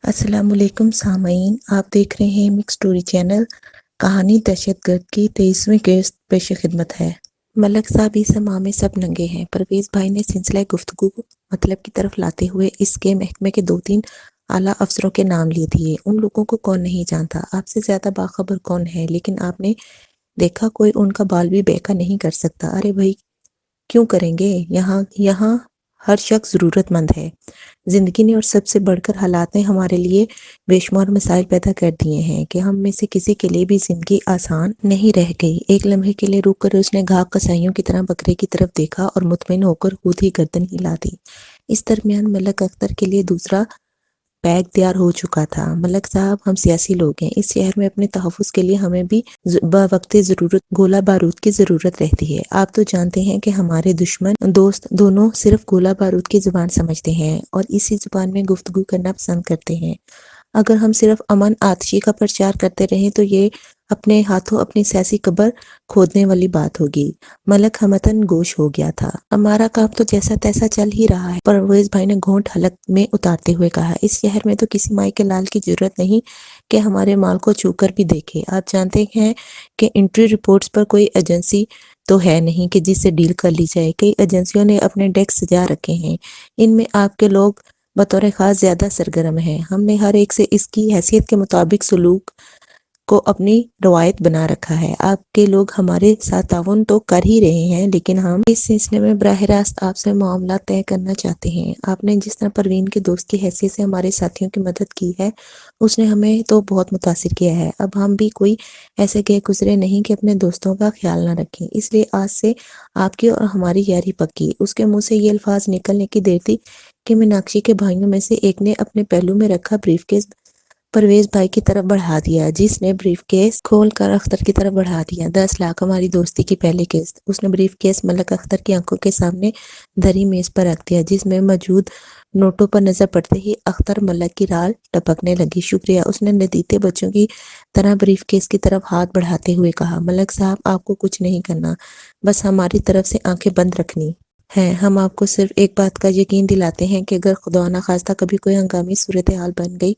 السلام علیکم سامعین، آپ دیکھ رہے ہیں مکس سٹوری چینل۔ کہانی دہشت گرد کی 23ویں قسط پیش خدمت ہے۔ ملک صاحب اس ماہ میں سب ننگے ہیں۔ پرویز بھائی نے سلسلہ گفتگو مطلب کی طرف لاتے ہوئے اس کے محکمے کے 2-3 اعلیٰ افسروں کے نام لیے دیے۔ ان لوگوں کو کون نہیں جانتا، آپ سے زیادہ باخبر کون ہے، لیکن آپ نے دیکھا کوئی ان کا بال بھی بیکا نہیں کر سکتا۔ ارے بھائی کیوں کریں گے، یہاں ہر شخص ضرورت مند ہے۔ زندگی نے اور سب سے بڑھ کر حالات نے ہمارے لیے بے شمار مسائل پیدا کر دیے ہیں کہ ہم میں سے کسی کے لیے بھی زندگی آسان نہیں رہ گئی۔ ایک لمحے کے لیے رک کر اس نے گھاگ کسائیوں کی طرح بکرے کی طرف دیکھا اور مطمئن ہو کر خود ہی گردن ہلا دی۔ اس درمیان ملک اختر کے لیے دوسرا پیک تیار ہو چکا تھا۔ ملک صاحب، ہم سیاسی لوگ ہیں، اس شہر میں اپنے تحفظ کے لیے ہمیں بھی بوقت ضرورت گولہ بارود کی ضرورت رہتی ہے۔ آپ تو جانتے ہیں کہ ہمارے دشمن دوست دونوں صرف گولہ بارود کی زبان سمجھتے ہیں اور اسی زبان میں گفتگو کرنا پسند کرتے ہیں۔ اگر ہم صرف امن آتشی کا پرچار کرتے رہیں تو یہ اپنے ہاتھوں اپنی سیاسی قبر کھودنے والی بات ہوگی۔ ملک ہمتاً گوش ہو گیا تھا۔ ہمارا کام تو جیسا تیسا چل ہی رہا ہے، پرویز بھائی نے گھونٹ حلق میں اتارتے ہوئے کہا۔ اس شہر میں تو کسی مائی کے لال کی ضرورت نہیں کہ ہمارے مال کو چھو کر بھی دیکھے۔ آپ جانتے ہیں کہ انٹری رپورٹس پر کوئی ایجنسی تو ہے نہیں کہ جس سے ڈیل کر لی جائے۔ کئی ایجنسیوں نے اپنے ڈیسک سجا رکھے ہیں، ان میں آپ کے لوگ بطور خاص زیادہ سرگرم ہیں۔ ہم نے ہر ایک سے اس کی حیثیت کے مطابق سلوک کو اپنی روایت بنا رکھا ہے۔ آپ کے لوگ ہمارے ساتھ تعاون تو کر ہی رہے ہیں، لیکن ہم اس سلسلے میں براہ راست آپ سے معاملات طے کرنا چاہتے ہیں۔ آپ نے جس طرح پروین کے دوست کی حیثیت سے ہمارے ساتھیوں کی مدد کی ہے، اس نے ہمیں تو بہت متاثر کیا ہے۔ اب ہم بھی کوئی ایسے گئے گزرے نہیں کہ اپنے دوستوں کا خیال نہ رکھیں، اس لیے آج سے آپ کی اور ہماری یاری پکی۔ اس کے منہ سے یہ الفاظ نکلنے کی دیر تھی کہ میناکشی کے بھائیوں میں سے ایک نے اپنے پہلو میں رکھا بریف کیس پرویز بھائی کی طرف بڑھا دیا، جس نے بریف کیس کھول کر اختر کی طرف بڑھا دیا۔ 10 لاکھ ہماری دوستی کی پہلی قسط۔ اس نے بریف کیس ملک اختر کی آنکھوں کے سامنے دھری میز پر رکھ دیا، جس میں موجود نوٹوں پر نظر پڑتے ہی اختر ملک کی رال ٹپکنے لگی۔ شکریہ، اس نے ندیتے بچوں کی طرح بریف کیس کی طرف ہاتھ بڑھاتے ہوئے کہا۔ ملک صاحب، آپ کو کچھ نہیں کرنا، بس ہماری طرف سے آنکھیں بند رکھنی ہیں۔ ہم آپ کو صرف ایک بات کا یقین دلاتے ہیں کہ اگر خدا نخواستہ کبھی کوئی ہنگامی صورتحال بن گئی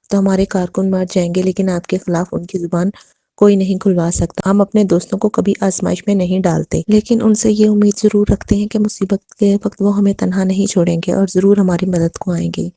تو ہمارے کارکن مر جائیں گے، لیکن آپ کے خلاف ان کی زبان کوئی نہیں کھلوا سکتا۔ ہم اپنے دوستوں کو کبھی آزمائش میں نہیں ڈالتے، لیکن ان سے یہ امید ضرور رکھتے ہیں کہ مصیبت کے وقت وہ ہمیں تنہا نہیں چھوڑیں گے اور ضرور ہماری مدد کو آئیں گے۔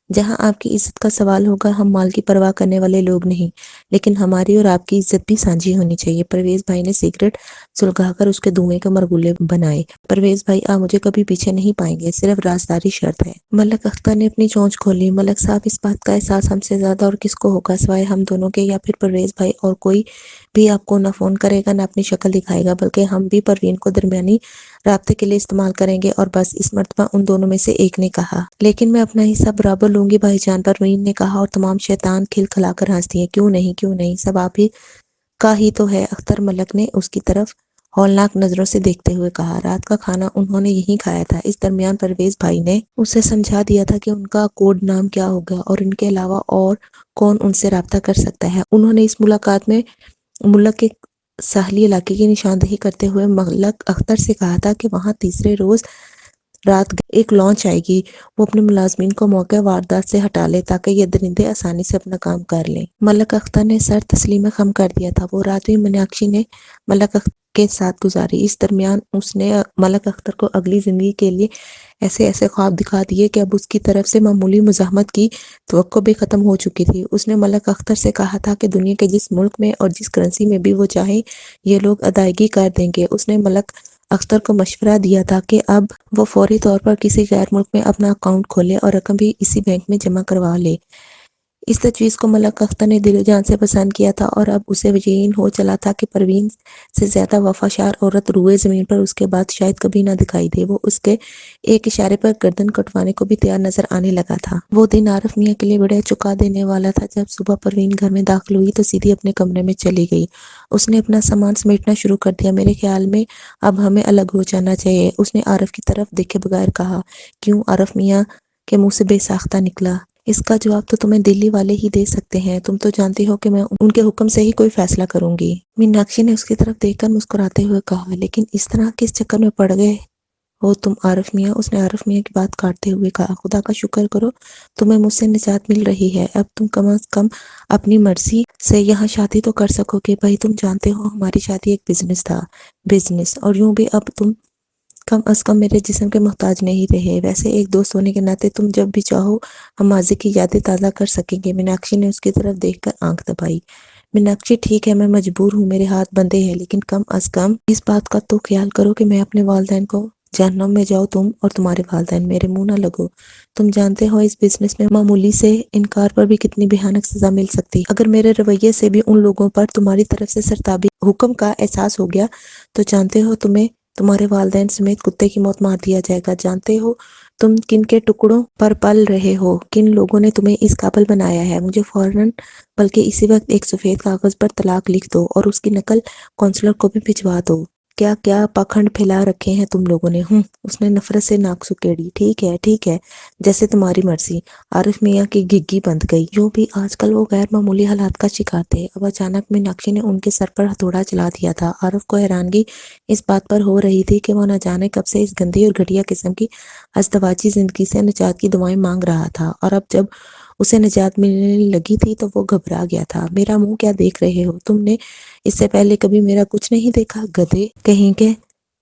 جہاں آپ کی عزت کا سوال ہوگا، ہم مال کی پرواہ کرنے والے لوگ نہیں، لیکن ہماری اور آپ کی عزت بھی سانجھی ہونی چاہیے۔ پرویز بھائی نے سگریٹ سلگا کر اس کے دھوئیں کے مرغولے بنائے۔ پرویز بھائی، آپ مجھے کبھی پیچھے نہیں پائیں گے، صرف رازداری شرط ہے۔ ملک اختر نے اپنی چونچ کھولی۔ ملک صاحب، اس بات کا احساس ہم سے زیادہ اور کس کو ہوگا سوائے ہم دونوں کے، یا پھر پرویز بھائی اور کوئی بھی آپ کو نہ فون کرے گا نہ اپنی شکل دکھائے گا، بلکہ ہم بھی پروین کو درمیانی رابطے کے لیے استعمال کریں گے، اور بس۔ اس مرتبہ ان دونوں میں سے ایک نے کہا۔ لیکن میں اپنا حصہ برابر لوں گی بھائی جان، پروین نے کہا، اور تمام شیطان کھل کھلا کر ہنس دیے۔ کیوں نہیں، کیوں نہیں، سب آپ ہی کا ہی تو ہے۔ اختر ملک نے اس کی طرف ہولناک نظروں سے دیکھتے ہوئے کہا۔ رات کا کھانا انہوں نے یہیں کھایا تھا۔ اس درمیان پرویز بھائی نے اسے سمجھا دیا تھا کہ ان کا کوڈ نام کیا ہوگا اور ان کے علاوہ اور کون ان سے رابطہ کر سکتا ہے۔ انہوں نے اس ملاقات میں ملک کے ساحلی علاقے کی نشاندہی کرتے ہوئے ملک اختر سے کہا تھا کہ وہاں تیسرے روز رات ایک لانچ آئے گی، وہ اپنے ملازمین کو موقع واردات سے ہٹا لے تاکہ یہ درندے آسانی سے اپنا کام کر لیں۔ ملک اختر نے سر تسلیم خم کر دیا تھا۔ وہ رات بھی میناکشی نے ملک اختر کے ساتھ گزاری۔ اس درمیان اس نے ملک اختر کو اگلی زندگی کے لیے ایسے خواب دکھا دیے کہ اب اس کی طرف سے معمولی مزاحمت کی توقع بھی ختم ہو چکی تھی۔ اس نے ملک اختر سے کہا تھا کہ دنیا کے جس ملک میں اور جس کرنسی میں بھی وہ چاہیں یہ لوگ ادائیگی کر دیں گے۔ اس نے ملک اختر کو مشورہ دیا تھا کہ اب وہ فوری طور پر کسی غیر ملک میں اپنا اکاؤنٹ کھولے اور رقم بھی اسی بینک میں جمع کروا لے۔ اس تجویز کو ملک اختر نے دل و جان سے پسند کیا تھا، اور اب اسے یقین ہو چلا تھا کہ پروین سے زیادہ وفاشار عورت روئے زمین پر اس کے بعد شاید کبھی نہ دکھائی دے۔ وہ اس کے ایک اشارے پر گردن کٹوانے کو بھی تیار نظر آنے لگا تھا۔ وہ دن عارف میاں کے لیے بڑے چکا دینے والا تھا۔ جب صبح پروین گھر میں داخل ہوئی تو سیدھی اپنے کمرے میں چلی گئی۔ اس نے اپنا سامان سمیٹنا شروع کر دیا۔ میرے خیال میں اب ہمیں الگ ہو جانا چاہیے، اس نے عارف کی طرف دیکھے بغیر کہا۔ کیوں؟ عارف میاں کے منہ سے بے ساختہ نکلا۔ اس کا جواب تو تمہیں دلی والے ہی دے سکتے ہیں، تم تو جانتی ہو کہ میں ان کے حکم سے ہی کوئی فیصلہ کروں گی۔ میناکشی نے اس کی طرف دیکھ کر مسکراتے ہوئے کہا۔ لیکن اس طرح کس چکر میں پڑ گئے ہو تم عارف میاں؟ اس نے عارف میاں کی بات کاٹتے ہوئے کہا۔ خدا کا شکر کرو تمہیں مجھ سے نجات مل رہی ہے، اب تم کم از کم اپنی مرضی سے یہاں شادی تو کر سکو گے۔ بھائی تم جانتے ہو ہماری شادی ایک بزنس تھا، بزنس، اور یوں بھی اب تم کم از کم میرے جسم کے محتاج نہیں رہے۔ ویسے ایک دوست ہونے کے ناطے تم جب بھی چاہو ہم ماضی کی یادیں تازہ کر سکیں گے۔ میناکشی نے اس کی طرف دیکھ کر آنکھ دبائی۔ میناکشی ٹھیک ہے، میں مجبور ہوں، میرے ہاتھ بندھے ہیں، لیکن کم از کم اس بات کا تو خیال کرو کہ میں اپنے والدین کو جہنم میں جاؤ تم اور تمہارے والدین میرے منہ نہ لگو۔ تم جانتے ہو اس بزنس میں معمولی سے انکار پر بھی کتنی بھیانک سزا مل سکتی ہے۔ اگر میرے رویے سے بھی ان لوگوں پر تمہاری طرف سے سرتابی حکم کا احساس ہو گیا تو جانتے ہو تمہیں تمہارے والدین سمیت کتے کی موت مار دیا جائے گا۔ جانتے ہو تم کن کے ٹکڑوں پر پل رہے ہو، کن لوگوں نے تمہیں اس قابل بنایا ہے۔ مجھے فوراً بلکہ اسی وقت ایک سفید کاغذ پر طلاق لکھ دو اور اس کی نقل کونسلر کو بھی بھجوا دو۔ کیا کیا پاکھنڈ پھیلا رکھے ہیں تم لوگوں نے۔ اس نے نفرت سے ناک سکیڑی۔ ٹھیک ہے، جیسے تمہاری مرضی۔ عارف میاں کی گھگی بند گئی۔ جو بھی آج کل وہ غیر معمولی حالات کا شکار تھے۔ اب اچانک میناکشی نے ان کے سر پر ہتھوڑا چلا دیا تھا۔ عارف کو حیرانگی اس بات پر ہو رہی تھی کہ وہ نہ جانے کب سے اس گندی اور گھٹیا قسم کی ازدواجی زندگی سے نجات کی دعائیں مانگ رہا تھا، اور اب جب اسے نجات ملنے لگی تھی تو وہ گھبرا گیا تھا۔ میرا منہ کیا دیکھ رہے ہو؟ تم نے اس سے پہلے کبھی میرا کچھ نہیں دیکھا، گدھے کہیں کے۔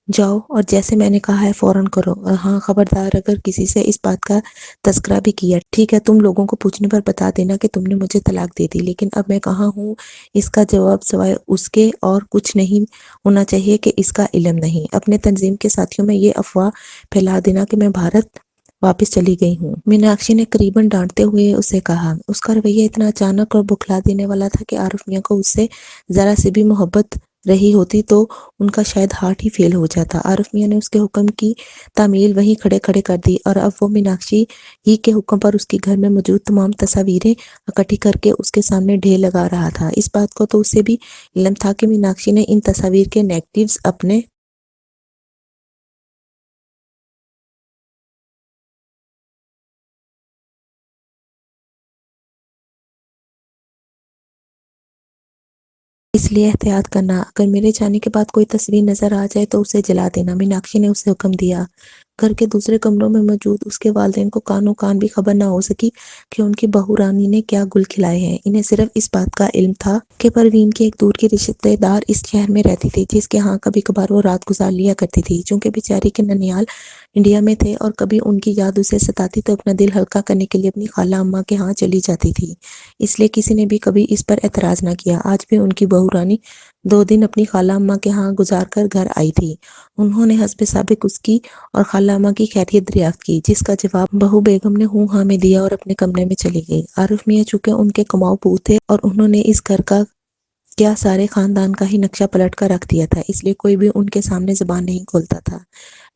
جاؤ اور جیسے میں نے کہا ہے فوراً کرو، اور ہاں خبردار اگر کسی سے اس بات کا تذکرہ بھی کیا، ٹھیک ہے، تم لوگوں کو پوچھنے پر بتا دینا کہ تم نے مجھے طلاق دے دی، لیکن اب میں کہاں ہوں اس کا جواب سوائے اس کے اور کچھ نہیں ہونا چاہیے کہ اس کا علم نہیں۔ اپنے تنظیم کے ساتھیوں میں یہ افواہ پھیلا دینا کہ میں بھارت واپس چلی گئی ہوں۔ میناکشی نے قریباً ڈانٹتے ہوئے اسے کہا۔ اس کا رویہ اتنا اچانک اور بکھلا دینے والا تھا کہ عارف میاں کو اس سے ذرا سی بھی محبت رہی ہوتی تو ان کا شاید ہارٹ ہی فیل ہو جاتا۔ عارف میاں نے اس کے حکم کی تعمیل وہیں کھڑے کھڑے کر دی، اور اب وہ میناکشی ہی کے حکم پر اس کے گھر میں موجود تمام تصاویریں اکٹھی کر کے اس کے سامنے ڈھیر لگا رہا تھا۔ اس بات کو تو اسے بھی علم تھا کہ میناکشی نے ان تصاویر کے نیگیٹوز اپنے اس لیے احتیاط کرنا، اگر میرے جانے کے بعد کوئی تصویر نظر آ جائے تو اسے جلا دینا۔ میناکشی نے اسے حکم دیا۔ گھر کے دوسرے کمروں میں موجود اس کے والدین کو کانوں کان بھی خبر نہ ہو سکی کہ ان کی بہو رانی نے کیا گل کھلائے ہیں۔ انہیں صرف اس بات کا علم تھا کہ پروین کی ایک دور کی رشتہ دار اس شہر میں رہتی تھی، جس کے ہاں کبھی کبھار وہ رات گزار لیا کرتی تھی۔ چونکہ بیچاری کے ننیال انڈیا میں تھے اور کبھی ان کی یاد اسے ستاتی تو اپنا دل ہلکا کرنے کے لیے اپنی خالہ اماں کے ہاں چلی جاتی تھی، اس لیے کسی نے بھی کبھی اس پر اعتراض نہ کیا۔ آج بھی ان کی بہو رانی 2 دن اپنی خالہ اماں کے ہاں گزار کر گھر آئی تھی۔ انہوں نے حسب سابق اس کی اور خالہ اماں کی خیریت دریافت کی، جس کا جواب بہو بیگم نے ہوں ہاں میں دیا اور اپنے کمرے میں چلی گئی۔ عارف میاں چونکہ ان کے کماؤ پو تھے اور انہوں نے اس گھر کا کیا سارے خاندان کا ہی نقشہ پلٹ کر رکھ دیا تھا، اس لیے کوئی بھی ان کے سامنے زبان نہیں کھولتا تھا،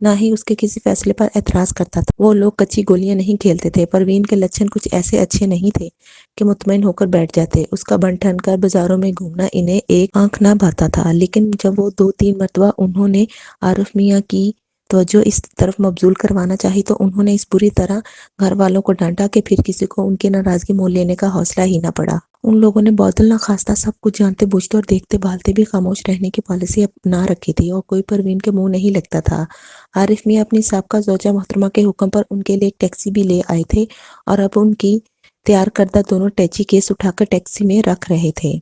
نہ ہی اس کے کسی فیصلے پر اعتراض کرتا تھا۔ وہ لوگ کچی گولیاں نہیں کھیلتے تھے۔ پروین کے لچھن کچھ ایسے اچھے نہیں تھے کہ مطمئن ہو کر بیٹھ جاتے۔ اس کا بن ٹھن کر بازاروں میں گھومنا انہیں ایک آنکھ نہ بھاتا تھا، لیکن جب وہ 2-3 مرتبہ انہوں نے عارف میاں کی توجہ اس طرف مبذول کروانا چاہی تو انہوں نے اس بری طرح گھر والوں کو ڈانٹا کہ پھر کسی کو ان کی ناراضگی مول لینے کا حوصلہ ہی نہ پڑا۔ ان لوگوں نے بہت ناخواستہ سب کچھ جانتے بوجھتے اور دیکھتے بھالتے بھی خاموش رہنے کی پالیسی اپنا رکھی تھی، اور کوئی پروین کے منہ نہیں لگتا تھا۔ عارف میاں اپنی سابقہ زوجہ محترمہ کے حکم پر ان کے لیے ایک ٹیکسی بھی لے آئے تھے، اور اب ان کی تیار کردہ دونوں ٹیچی کیس اٹھا کر ٹیکسی میں رکھ رہے تھے۔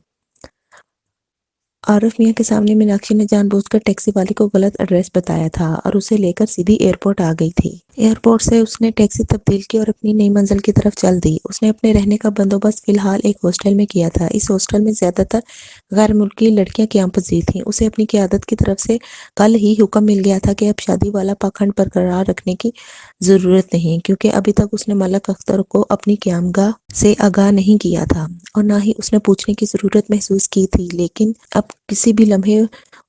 عارف میاں کے سامنے میناکشی نے جان بوجھ کر ٹیکسی والے کو غلط ایڈریس بتایا تھا اور اسے لے کر سیدھی ایئرپورٹ آ گئی تھی۔ ایئرپورٹ سے اس نے ٹیکسی تبدیل کی اور اپنی نئی منزل کی طرف چل دی۔ اس نے اپنے رہنے کا بندوبست فی الحال ایک ہاسٹل میں کیا تھا۔ اس ہاسٹل میں زیادہ تر غیر ملکی لڑکیاں قیام پذیر تھیں۔ اسے اپنی قیادت کی طرف سے کل ہی حکم مل گیا تھا کہ اب شادی والا پاکھنڈ برقرار رکھنے کی ضرورت نہیں، کیونکہ ابھی تک اس نے ملک اختر کو اپنی قیامگاہ سے آگاہ نہیں کیا تھا اور نہ ہی اس نے پوچھنے کی ضرورت محسوس کی تھی، لیکن اب کسی بھی لمحے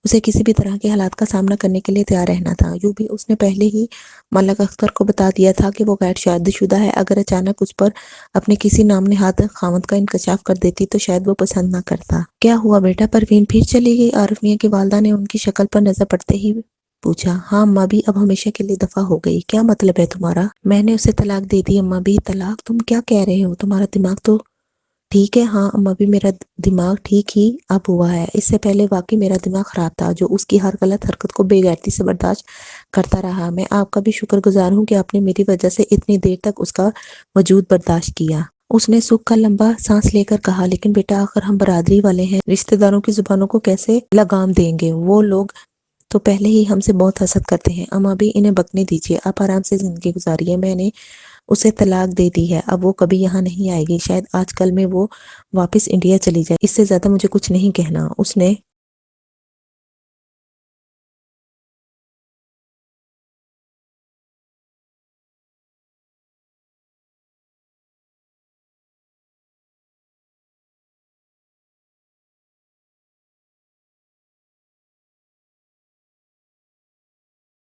اسے کسی بھی طرح کے حالات کا سامنا کرنے کے لیے تیار رہنا تھا۔ یوں بھی اس نے پہلے ہی ملک اختر کو بتا دیا تھا کہ وہ غیر شادی شدہ ہے۔ اگر اچانک اس پر اپنے کسی نام نہاد خاوند کا انکشاف کر دیتی تو شاید وہ پسند نہ کرتا۔ کیا ہوا بیٹا، پروین پھر چلی گئی؟ عارف میاں کی والدہ نے ان کی شکل پر نظر پڑتے ہی پوچھا۔ ہاں اماں بھی اب ہمیشہ کے لیے دفع ہو گئی۔ کیا مطلب ہے تمہارا؟ میں نے اسے طلاق دے دی اماں بھی۔ طلاق؟ تم کیا کہہ رہے ہو؟ تمہارا دماغ تو ٹھیک ہے ہاں اما بھی، میرا دماغ ٹھیک ہی اب ہوا ہے، اس سے پہلے واقعی میرا دماغ خراب تھا جو اس کی ہر غلط حرکت کو بے غیرتی سے برداشت کرتا رہا۔ میں آپ کا بھی شکر گزار ہوں کہ آپ نے میری وجہ سے اتنی دیر تک اس کا وجود برداشت کیا۔ اس نے سکھ کا لمبا سانس لے کر کہا، لیکن بیٹا آخر ہم برادری والے ہیں، رشتہ داروں کی زبانوں کو کیسے لگام دیں گے؟ وہ لوگ تو پہلے ہی ہم سے بہت حسد کرتے ہیں۔ اما بھی انہیں بکنے دیجیے، آپ آرام سے زندگی گزاریے، میں نے اسے طلاق دے دی ہے، اب وہ کبھی یہاں نہیں آئے گی، شاید آج کل میں وہ واپس انڈیا چلی جائے، اس سے زیادہ مجھے کچھ نہیں کہنا۔ اس نے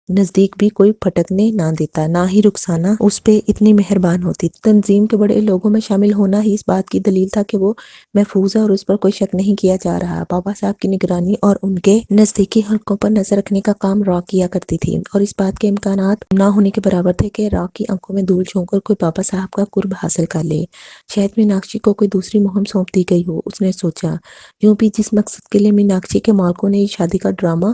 نزدیک بھی کوئی پھٹکنے نہ دیتا، نہ ہی رخسانہ اس پہ اتنی مہربان ہوتی۔ تنظیم کے بڑے لوگوں میں شامل ہونا ہی اس بات کی دلیل تھا کہ وہ محفوظ ہے اور اس پر کوئی شک نہیں کیا جا رہا۔ بابا صاحب کی نگرانی اور ان کے نزدیکی حلقوں پر نظر رکھنے کا کام را کیا کرتی تھی، اور اس بات کے امکانات نہ ہونے کے برابر تھے کہ را کی آنکھوں میں دھول جھونک کر کوئی بابا صاحب کا قرب حاصل کر لے۔ شاید میناکشی کو کوئی دوسری مہم سونپ دی گئی ہو، اس نے سوچا۔ یوں بھی جس مقصد کے لیے میناکشی کے مالکوں نے یہ شادی کا ڈرامہ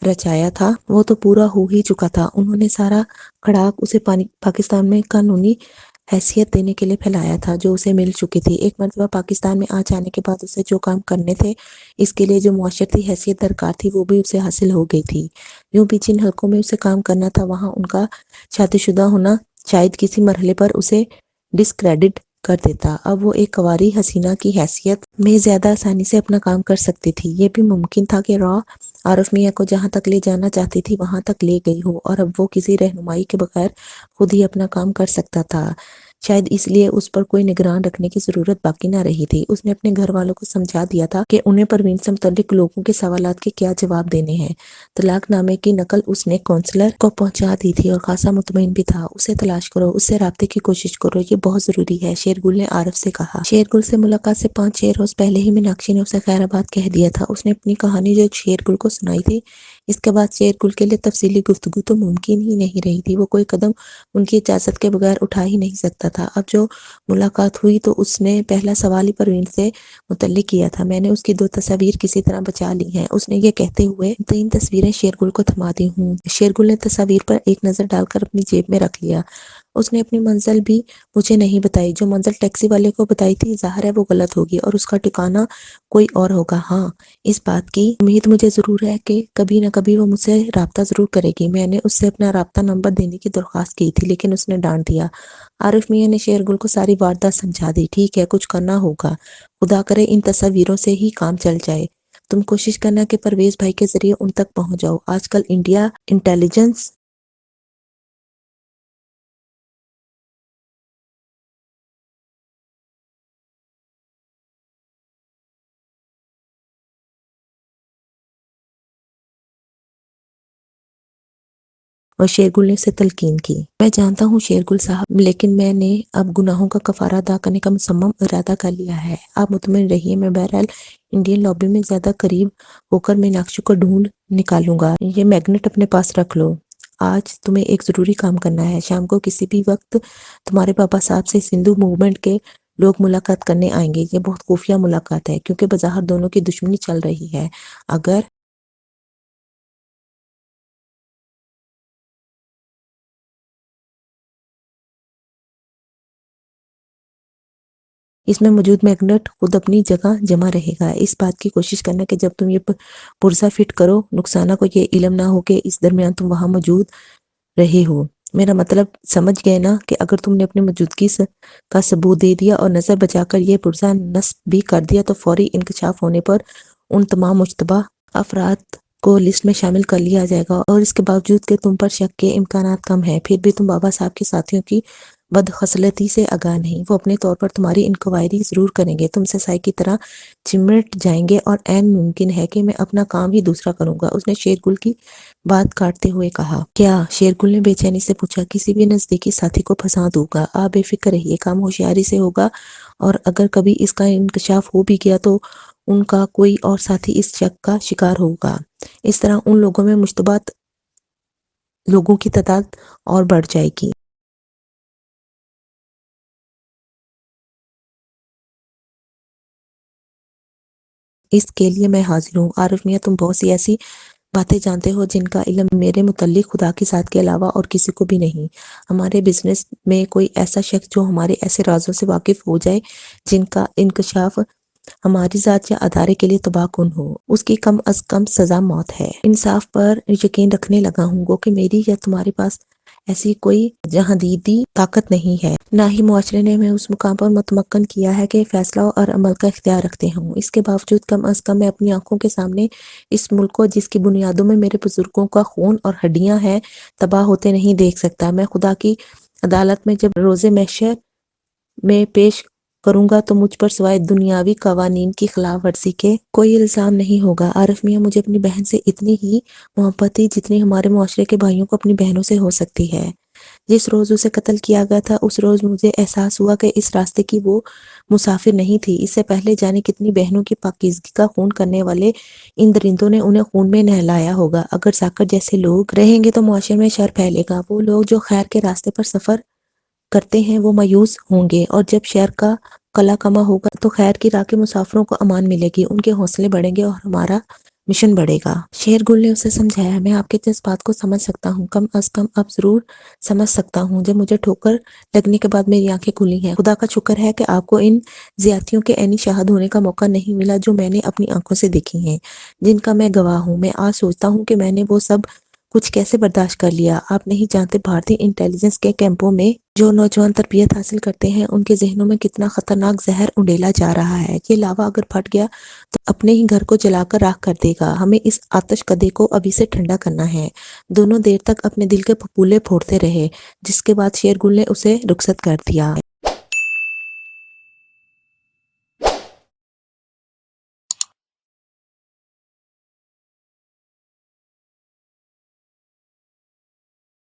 رچایا تھا وہ تو پورا ہو ہی چکا تھا۔ انہوں نے سارا کھڑاک اسے پاکستان میں قانونی حیثیت دینے کے لیے پھیلایا تھا جو اسے مل چکی تھی۔ ایک مرتبہ پاکستان میں آ جانے کے بعد اسے جو کام کرنے تھے، اس کے لیے جو معاشرتی حیثیت درکار تھی، وہ بھی اسے حاصل ہو گئی تھی۔ یوں بھی جن حلقوں میں اسے کام کرنا تھا، وہاں ان کا شادی شدہ ہونا شاید کسی مرحلے پر اسے ڈسکریڈٹ کر دیتا۔ اب وہ ایک کنواری حسینہ کی حیثیت میں زیادہ آسانی سے اپنا کام کر سکتی تھی۔ یہ بھی ممکن تھا کہ را عارف میاں کو جہاں تک لے جانا چاہتی تھی وہاں تک لے گئی ہو، اور اب وہ کسی رہنمائی کے بغیر خود ہی اپنا کام کر سکتا تھا۔ شاید اس لیے اس پر کوئی نگران رکھنے کی ضرورت باقی نہ رہی تھی۔ اس نے اپنے گھر والوں کو سمجھا دیا تھا کہ انہیں پروین سے متعلق لوگوں کے سوالات کے کیا جواب دینے ہیں۔ طلاق نامے کی نقل اس نے کونسلر کو پہنچا دی تھی اور خاصا مطمئن بھی تھا۔ اسے تلاش کرو، اس سے رابطے کی کوشش کرو، یہ بہت ضروری ہے، شیرگل نے عارف سے کہا۔ شیرگل سے ملاقات سے 5-6 روز پہلے ہی میناکشی نے اسے خیر آباد کہہ دیا تھا۔ اس نے اپنی کہانی جو شیرگل کو سنائی تھی، اس کے بعد شیرگل کے لیے تفصیلی گفتگو تو ممکن ہی نہیں رہی تھی۔ وہ کوئی قدم ان کی اجازت کے بغیر اٹھا ہی نہیں سکتا تھا۔ اب جو ملاقات ہوئی تو اس نے پہلا سوال ہی پروین سے متعلق کیا تھا۔ میں نے اس کی 2 تصاویر کسی طرح بچا لی ہیں، اس نے یہ کہتے ہوئے 3 تصویریں شیرگل کو تھما دی ہوں۔ شیرگل نے تصاویر پر ایک نظر ڈال کر اپنی جیب میں رکھ لیا۔ اس نے اپنی منزل بھی مجھے نہیں بتائی، جو منزل ٹیکسی والے کو بتائی تھی، ظاہر ہے وہ غلط ہوگی اور اس کا ٹھکانہ کوئی اور ہوگا۔ ہاں، اس بات کی امید مجھے ضرور ہے کہ کبھی نہ کبھی وہ مجھ سے رابطہ ضرور کرے گی۔ میں نے اس سے اپنا رابطہ نمبر دینے کی درخواست کی تھی، لیکن اس نے ڈانٹ دیا۔ عارف میاں نے شیرگل کو ساری واردات سمجھا دی۔ ٹھیک ہے، کچھ کرنا ہوگا، خدا کرے ان تصاویروں سے ہی کام چل جائے۔ تم کوشش کرنا کہ پرویز بھائی کے ذریعے ان تک پہنچ جاؤ۔ آج کل انڈیا انٹیلیجنس اور شیرگل نے اسے تلقین کی۔ میں جانتا ہوں شیرگل صاحب، لیکن میں نے اب گناہوں کا کفارہ ادا کرنے کا مصمم ارادہ کر لیا ہے۔ آپ مطمئن رہیے، میں بہرحال انڈین لابی میں زیادہ قریب ہو کر میناکشی کو ڈھونڈ نکالوں گا۔ یہ میگنیٹ اپنے پاس رکھ لو، آج تمہیں ایک ضروری کام کرنا ہے۔ شام کو کسی بھی وقت تمہارے بابا صاحب سے ہندو موومنٹ کے لوگ ملاقات کرنے آئیں گے۔ یہ بہت خفیہ ملاقات ہے کیونکہ بظاہر دونوں کی دشمنی چل رہی ہے۔ اگر اس میں موجود میگنیٹ خود اپنی جگہ جمع رہے گا۔ اس بات کی کوشش کرنا کہ جب تم یہ پرزہ فٹ کرو، نقصانہ کو یہ علم نہ ہو کہ اس درمیان تم وہاں موجود رہے ہو۔ میرا مطلب سمجھ گئے نا، کہ اگر تم نے اپنی موجودگی کا ثبوت دے دیا اور نظر بچا کر یہ پرزہ نصب بھی کر دیا تو فوری انکشاف ہونے پر ان تمام مشتبہ افراد کو لسٹ میں شامل کر لیا جائے گا، اور اس کے باوجود کہ تم پر شک کے امکانات کم ہیں، پھر بھی تم بابا صاحب کے ساتھیوں کی بدخصلتی سے آگاہ نہیں۔ وہ اپنے طور پر تمہاری انکوائری ضرور کریں گے، تم سے سائے کی طرح چمٹ جائیں گے، اور عین ممکن ہے کہ میں اپنا کام ہی دوسرا کروں گا۔ اس نے شیرگل کی بات کاٹتے ہوئے کہا۔ کیا؟ شیرگل نے بے چینی سے پوچھا۔ کسی بھی نزدیکی ساتھی کو پھنسا دوں گا، آپ بے فکر رہیے، کام ہوشیاری سے ہوگا، اور اگر کبھی اس کا انکشاف ہو بھی گیا تو ان کا کوئی اور ساتھی اس شک کا شکار ہوگا۔ اس طرح ان لوگوں میں مشتبہات لوگوں کی تعداد اور بڑھ جائے گی۔ اس کے لیے میں حاضر ہوں۔ عارف میاں، تم بہت سی ایسی باتیں جانتے ہو جن کا علم میرے متعلق خدا کی ذات کے علاوہ اور کسی کو بھی نہیں۔ ہمارے بزنس میں کوئی ایسا شخص جو ہمارے ایسے رازوں سے واقف ہو جائے جن کا انکشاف ہماری ذات یا ادارے کے لیے تباہ کن ہو، اس کی کم از کم سزا موت ہے۔ انصاف پر یقین رکھنے لگا ہوں، گو کہ میری یا تمہارے پاس ایسی کوئی جہاندیدی طاقت نہیں ہے، نہ ہی معاشرے نے ہمیں اس مقام پر متمکن کیا ہے کہ فیصلہ اور عمل کا اختیار رکھتے ہوں۔ اس کے باوجود کم از کم میں اپنی آنکھوں کے سامنے اس ملک کو، جس کی بنیادوں میں میرے بزرگوں کا خون اور ہڈیاں ہیں، تباہ ہوتے نہیں دیکھ سکتا۔ میں خدا کی عدالت میں جب روز محشر میں پیش کروں گا تو مجھ پر سوائے دنیاوی قوانین کی خلاف ورزی کے کوئی الزام نہیں ہوگا۔ عارف میاں، مجھے اپنی بہن سے اتنی ہی محبت تھی جتنی ہمارے معاشرے کے بھائیوں کو اپنی بہنوں سے ہو سکتی ہے۔ جس روز اسے قتل کیا گیا تھا، اس روز مجھے احساس ہوا کہ اس راستے کی وہ مسافر نہیں تھی۔ اس سے پہلے جانے کتنی بہنوں کی پاکیزگی کا خون کرنے والے ان درندوں نے انہیں خون میں نہلایا ہوگا۔ اگر ذاکر جیسے لوگ رہیں گے تو معاشرے میں شر پھیلے گا۔ وہ لوگ جو خیر کے راستے پر سفر کرتے ہیں وہ مایوس ہوں گے، اور جب شر کا قلع کما ہوگا تو خیر کی راہ کے مسافروں کو امان ملے گی، ان کے حوصلے بڑھیں گے اور ہمارا مشن بڑھے گا۔ شیر گل نے اسے سمجھایا، میں آپ کے جذبات کو سمجھ سکتا ہوں، کم از کم اب ضرور سمجھ سکتا ہوں جب مجھے ٹھوکر لگنے کے بعد میری آنکھیں کھلی ہیں۔ خدا کا شکر ہے کہ آپ کو ان زیادتیوں کے عینی شاہد ہونے کا موقع نہیں ملا جو میں نے اپنی آنکھوں سے دیکھی ہیں، جن کا میں گواہ ہوں۔ میں آج سوچتا ہوں کہ میں نے وہ سب کچھ کیسے برداشت کر لیا۔ آپ نہیں جانتے بھارتی انٹیلیجنس کے کیمپوں میں جو نوجوان تربیت حاصل کرتے ہیں ان کے ذہنوں میں کتنا خطرناک زہر انڈیلا جا رہا ہے۔ یہ لاوا اگر پھٹ گیا تو اپنے ہی گھر کو جلا کر راکھ کر دے گا۔ ہمیں اس آتش کدے کو ابھی سے ٹھنڈا کرنا ہے۔ دونوں دیر تک اپنے دل کے پھپولے پھوڑتے رہے، جس کے بعد شیر گل نے اسے رخصت کر دیا۔